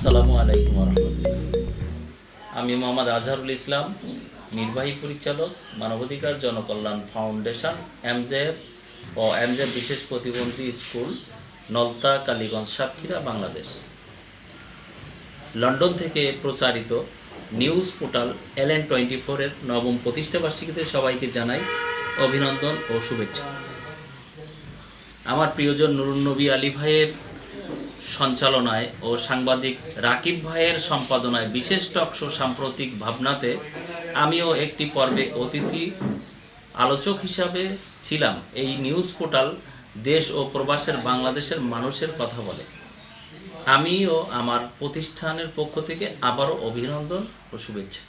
আসসালামু আলাইকুম রহমতুল্লাহ। আমি মোহাম্মদ আজহারুল ইসলাম, নির্বাহী পরিচালক, মানবাধিকার জনকল্যাণ ফাউন্ডেশন, এমজেএফ ও এমজেএফ বিশেষ প্রতিবন্ধী স্কুল, নলতা, কালীগঞ্জ, সাতক্ষীরা, বাংলাদেশ। লন্ডন থেকে প্রচারিত নিউজ পোর্টাল LN24-এর নবম প্রতিষ্ঠাবার্ষিকীতে সবাইকে জানাই অভিনন্দন ও শুভেচ্ছা। আমার প্রিয়জন নুরুন নবী আলী ভাইয়ের সঞ্চালনায় ও সাংবাদিক রাকিব ভাইয়ের সম্পাদনায় বিশেষ টক শো সাম্প্রতিক ভাবনাতে আমিও একটি পর্বে অতিথি আলোচক হিসাবে ছিলাম। এই নিউজ পোর্টাল দেশ ও প্রবাসের বাংলাদেশের মানুষের কথা বলে। আমিও আমার প্রতিষ্ঠানের পক্ষ থেকে আবারও অভিনন্দন ও শুভেচ্ছা।